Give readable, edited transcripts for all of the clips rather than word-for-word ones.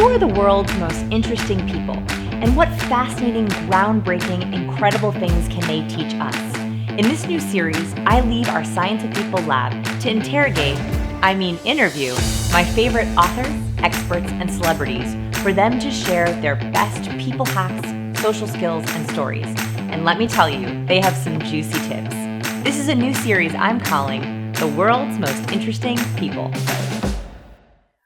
are the world's most interesting people? And what fascinating, groundbreaking, incredible things can they teach us? In this new series, I leave our Science of People lab to interview my favorite authors, experts, and celebrities for them to share their best people hacks, social skills, and stories. And let me tell you, they have some juicy tips. This is a new series I'm calling The World's Most Interesting People.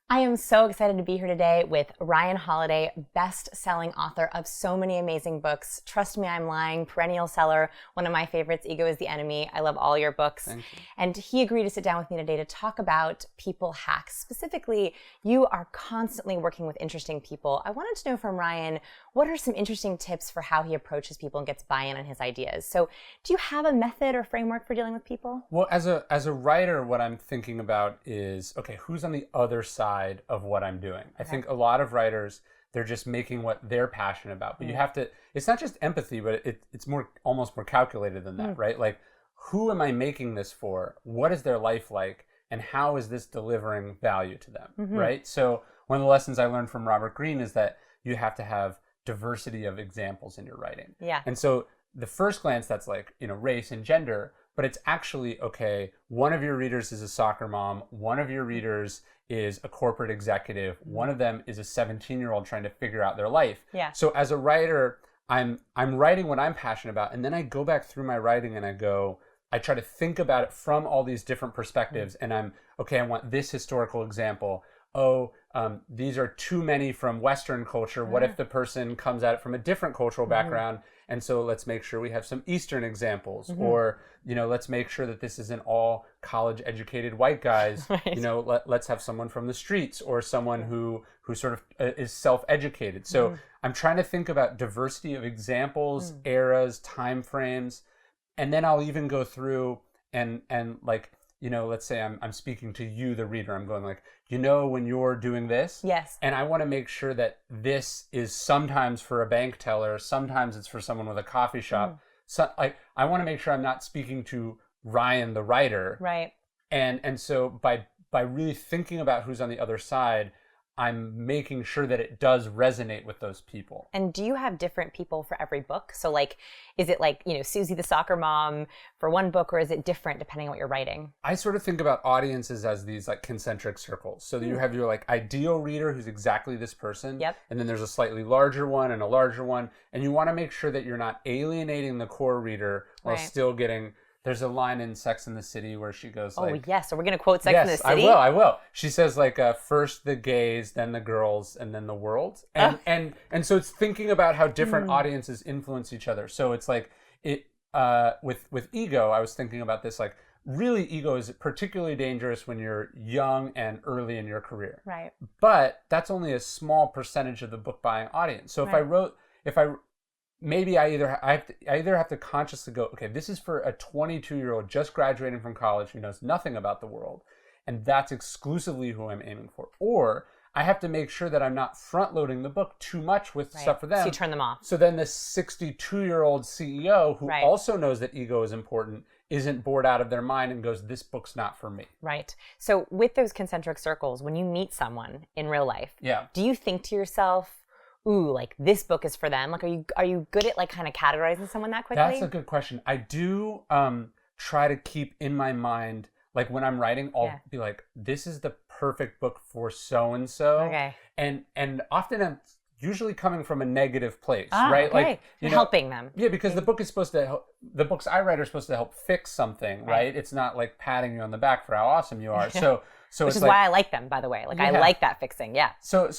I am so excited to be here today with Ryan Holiday, best-selling author of so many amazing books. Trust me, I'm lying. Perennial seller. One of my favorites, Ego is the Enemy. I love all your books. Thank you. And he agreed to sit down with me today to talk about people hacks. Specifically, you are constantly working with interesting people. I wanted to know from Ryan, what are some interesting tips for how he approaches people and gets buy-in on his ideas? So do you have a method or framework for dealing with people? Well, as a writer, what I'm thinking about is, okay, who's on the other side of what I'm doing? I think a lot of writers, they're just making what they're passionate about. But you have to, it's not just empathy, but it's almost more calculated than that, right? Like, who am I making this for? What is their life like? And how is this delivering value to them, right? So one of the lessons I learned from Robert Greene is that you have to have diversity of examples in your writing. Yeah. And so the first glance, that's like, race and gender, but it's actually, okay, one of your readers is a soccer mom, one of your readers is a corporate executive, one of them is a 17-year-old trying to figure out their life. Yeah. So as a writer, I'm writing what I'm passionate about, and then I go back through my writing and I try to think about it from all these different perspectives, and I want this historical example. These are too many from Western culture. What if the person comes at it from a different cultural background? And so let's make sure we have some Eastern examples, or, let's make sure that this isn't all college educated white guys. Right. Let's have someone from the streets, or someone who sort of is self-educated. So I'm trying to think about diversity of examples, eras, time frames, and then I'll even go through and like, let's say I'm speaking to you, the reader. I'm going like, when you're doing this. Yes. And I want to make sure that this is sometimes for a bank teller, sometimes it's for someone with a coffee shop. So I want to make sure I'm not speaking to Ryan, the writer. Right. And so by really thinking about who's on the other side, I'm making sure that it does resonate with those people. And do you have different people for every book? So like, is it like, Susie the soccer mom for one book, or is it different depending on what you're writing? I sort of think about audiences as these like concentric circles. So you have your like ideal reader who's exactly this person. Yep. And then there's a slightly larger one and a larger one. And you want to make sure that you're not alienating the core reader while still getting... There's a line in Sex and the City where she goes like... Oh, yes. So we're going to quote Sex and the City? Yes, I will. She says like, first the gays, then the girls, and then the world. And so it's thinking about how different audiences influence each other. So it's like, with Ego, I was thinking about this, like, really Ego is particularly dangerous when you're young and early in your career. Right. But that's only a small percentage of the book buying audience. So maybe I either have to consciously go, okay, this is for a 22-year-old just graduating from college who knows nothing about the world, and that's exclusively who I'm aiming for. Or I have to make sure that I'm not front-loading the book too much with stuff for them. So you turn them off. So then the 62-year-old CEO who also knows that ego is important isn't bored out of their mind and goes, this book's not for me. Right. So with those concentric circles, when you meet someone in real life, do you think to yourself, ooh, like this book is for them? Like, are you good at like kind of categorizing someone that quickly? That's a good question. I do try to keep in my mind, like when I'm writing, I'll be like, this is the perfect book for so-and-so. Okay. And often I'm usually coming from a negative place, right? Okay. Like, helping them. Yeah, because the book is supposed to help, the books I write are supposed to help fix something, right? It's not like patting you on the back for how awesome you are. So which it's is why I like them, by the way. Like I like that fixing, So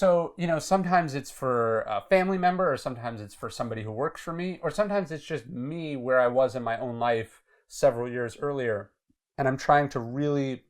sometimes it's for a family member, or sometimes it's for somebody who works for me, or sometimes it's just me where I was in my own life several years earlier, and I'm trying to really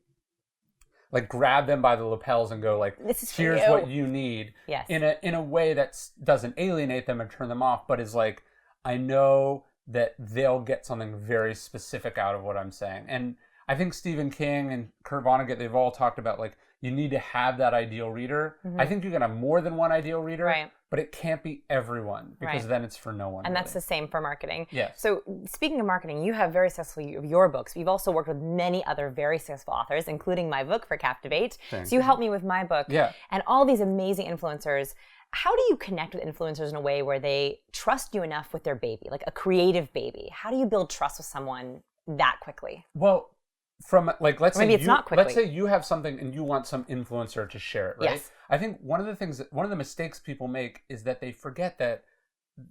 like grab them by the lapels and go like, here's what you need, in a way that doesn't alienate them and turn them off, but is like, I know that they'll get something very specific out of what I'm saying. And I think Stephen King and Kurt Vonnegut, they've all talked about like, you need to have that ideal reader. I think you can have more than one ideal reader, right. but it can't be everyone because right. then it's for no one. And really. that's the same for marketing. Yes. So speaking of marketing, you have very successful your books. You've also worked with many other very successful authors, including my book for Captivate. So you helped me with my book. Yeah. And all these amazing influencers. How do you connect with influencers in a way where they trust you enough with their baby, like a creative baby? How do you build trust with someone that quickly? Well, from like let's say it's not quickly. let's say you have something and you want some influencer to share it, right? Yes. I think one of the mistakes people make is that they forget that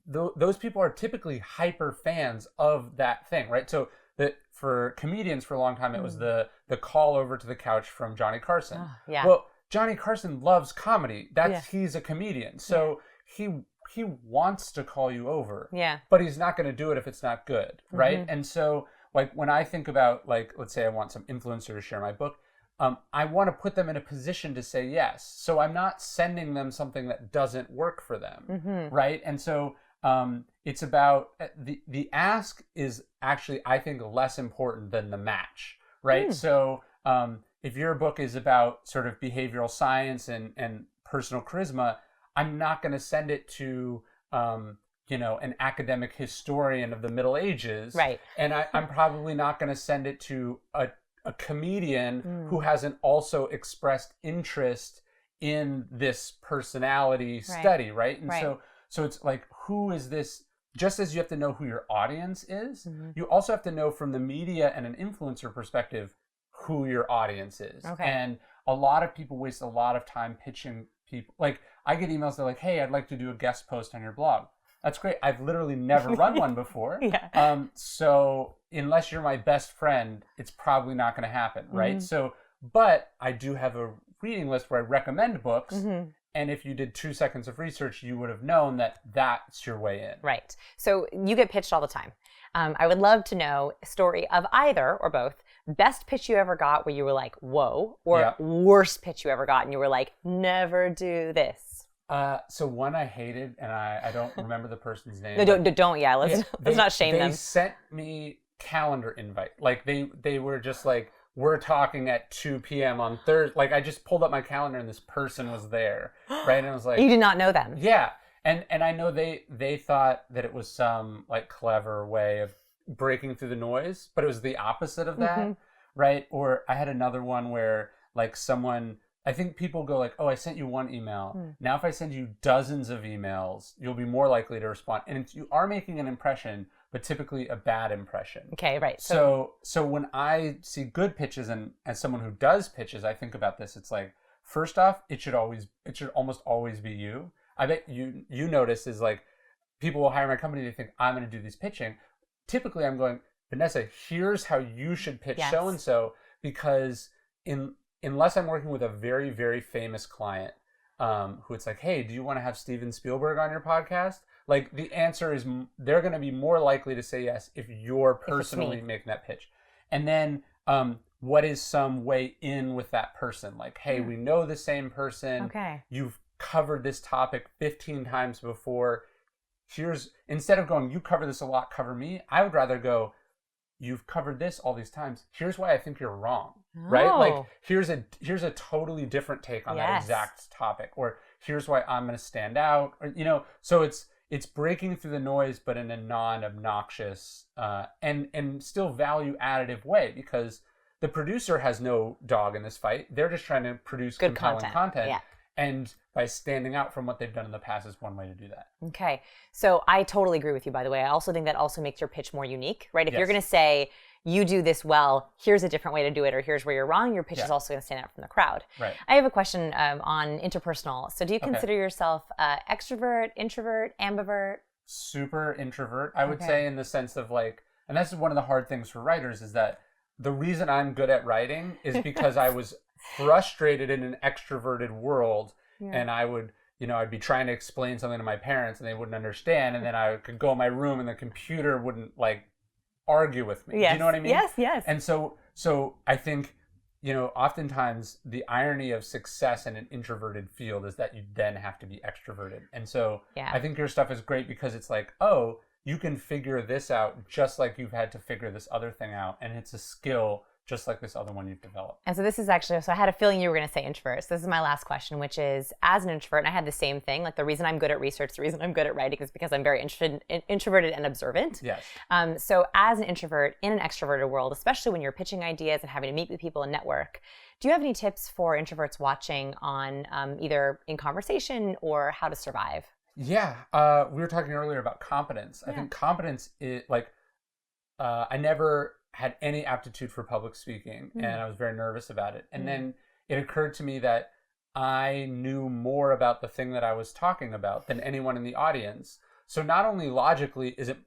those people are typically hyper fans of that thing, right? So that for comedians for a long time it was the call over to the couch from Johnny Carson. Oh, yeah. Well, Johnny Carson loves comedy. He's a comedian. So he wants to call you over. Yeah. But he's not going to do it if it's not good, right? And so like when I think about like, let's say I want some influencer to share my book, I want to put them in a position to say yes. So I'm not sending them something that doesn't work for them, right? And so it's about the ask is actually, I think, less important than the match, right? So if your book is about sort of behavioral science and personal charisma, I'm not going to send it to an academic historian of the Middle Ages. Right. And I'm probably not going to send it to a comedian who hasn't also expressed interest in this personality study, right? And so it's like, who is this? Just as you have to know who your audience is, you also have to know from the media and an influencer perspective who your audience is. Okay. And a lot of people waste a lot of time pitching people. Like I get emails, they're like, hey, I'd like to do a guest post on your blog. That's great. I've literally never run one before. So unless you're my best friend, it's probably not going to happen, right? So, but I do have a reading list where I recommend books. And if you did 2 seconds of research, you would have known that that's your way in. Right. So you get pitched all the time. I would love to know a story of either or both. Best pitch you ever got where you were like, whoa, or worst pitch you ever got and you were like, never do this. So one I hated, and I don't remember the person's name. No, don't. Yeah, let's not shame them. They sent me calendar invite. Like they were just like, we're talking at 2 p.m. on Thursday. Like I just pulled up my calendar and this person was there, right? And I was like, you did not know them. Yeah, and I know they thought that it was some like clever way of breaking through the noise, but it was the opposite of that, right? Or I had another one where like someone. I think people go like, oh, I sent you one email. Now, if I send you dozens of emails, you'll be more likely to respond. And you are making an impression, but typically a bad impression. Okay, right. So when I see good pitches, and as someone who does pitches, I think about this. It's like, first off, it should almost always be you. I bet you notice is like, people will hire my company to think I'm going to do this pitching. Typically, I'm going, Vanessa, here's how you should pitch so-and-so, because unless I'm working with a very, very famous client who it's like, hey, do you want to have Steven Spielberg on your podcast? Like the answer is they're going to be more likely to say yes if you're personally making that pitch. And then what is some way in with that person? Like, hey, we know the same person. Okay. You've covered this topic 15 times before. Instead of going, you cover this a lot, cover me, I would rather go, you've covered this all these times. Here's why I think you're wrong. Right? Like here's a totally different take on that exact topic, or here's why I'm going to stand out, or so it's breaking through the noise, but in a non-obnoxious and still value additive way, because the producer has no dog in this fight. They're just trying to produce good compelling content. Yeah. And by standing out from what they've done in the past is one way to do that. Okay. So I totally agree with you, by the way. I also think that also makes your pitch more unique, right? If you're going to say, you do this well, here's a different way to do it, or here's where you're wrong, your pitch is also going to stand out from the crowd. Right. I have a question on interpersonal. So do you consider yourself extrovert, introvert, ambivert? Super introvert, I would say, in the sense of like, and that's one of the hard things for writers, is that the reason I'm good at writing is because I was frustrated in an extroverted world, and I would, I'd be trying to explain something to my parents and they wouldn't understand, and then I could go in my room and the computer wouldn't like argue with me. Yes. Do you know what I mean? Yes. And so I think, oftentimes the irony of success in an introverted field is that you then have to be extroverted. And so I think your stuff is great because it's like, oh, you can figure this out just like you've had to figure this other thing out, and it's a skill just like this other one you've developed. And so this is actually, so I had a feeling you were going to say introverts. This is my last question, which is, as an introvert, and I had the same thing, like the reason I'm good at research, the reason I'm good at writing is because I'm very introverted and observant. Yes. So as an introvert in an extroverted world, especially when you're pitching ideas and having to meet with people and network, do you have any tips for introverts watching on either in conversation or how to survive? Yeah. We were talking earlier about competence. I think competence is like, I never had any aptitude for public speaking, and I was very nervous about it. And then it occurred to me that I knew more about the thing that I was talking about than anyone in the audience. So not only logically is it,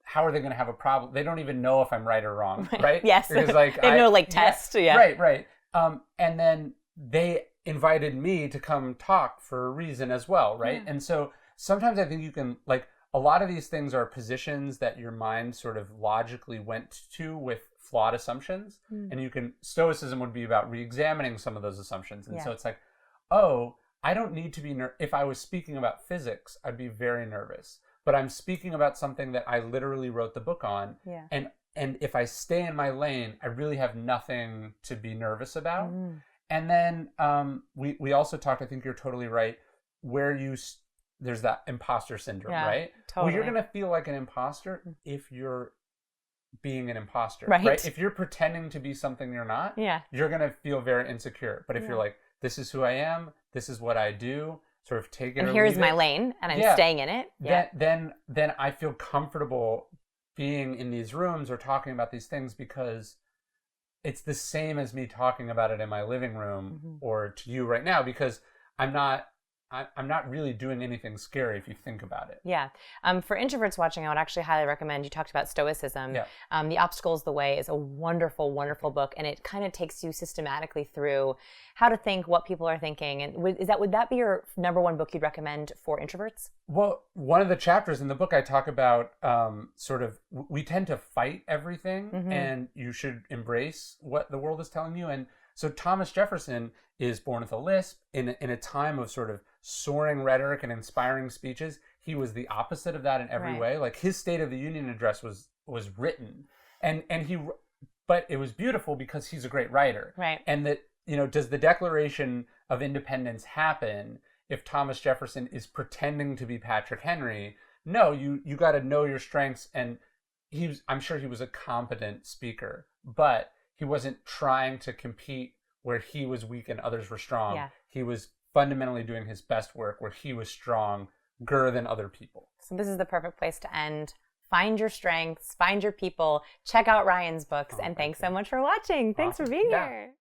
how are they going to have a problem? They don't even know if I'm right or wrong, right? Yes. Because like they have no like test. Yeah. Right. And then they invited me to come talk for a reason as well, right? And so sometimes I think you can, like, a lot of these things are positions that your mind sort of logically went to with flawed assumptions. And you can, stoicism would be about re-examining some of those assumptions. And so it's like, oh, I don't need to be, if I was speaking about physics, I'd be very nervous. But I'm speaking about something that I literally wrote the book on. And if I stay in my lane, I really have nothing to be nervous about. And then we also talked, I think you're totally right, where there's that imposter syndrome, right? Totally. Well, you're going to feel like an imposter if you're being an imposter, right? If you're pretending to be something you're not, you're going to feel very insecure. But if you're like, this is who I am, this is what I do, sort of take it and or here's leave my it, lane, and I'm staying in it. Then I feel comfortable being in these rooms or talking about these things because it's the same as me talking about it in my living room or to you right now, because I'm not really doing anything scary if you think about it. Yeah. For introverts watching, I would actually highly recommend, you talked about stoicism. The Obstacle is the Way is a wonderful, wonderful book. And it kind of takes you systematically through how to think, what people are thinking. And would that be your number one book you'd recommend for introverts? Well, one of the chapters in the book I talk about sort of, we tend to fight everything and you should embrace what the world is telling you. And so Thomas Jefferson is born with a lisp in a time of sort of soaring rhetoric and inspiring speeches. He was the opposite of that in every way. Like his State of the Union address was written, but it was beautiful because he's a great writer. Right. And that, does the Declaration of Independence happen if Thomas Jefferson is pretending to be Patrick Henry? No, you got to know your strengths, and I'm sure he was a competent speaker, but he wasn't trying to compete where he was weak and others were strong. He was fundamentally doing his best work where he was stronger than other people. So this is the perfect place to end. Find your strengths, find your people, check out Ryan's books, and thanks so much for watching. Thanks for being here.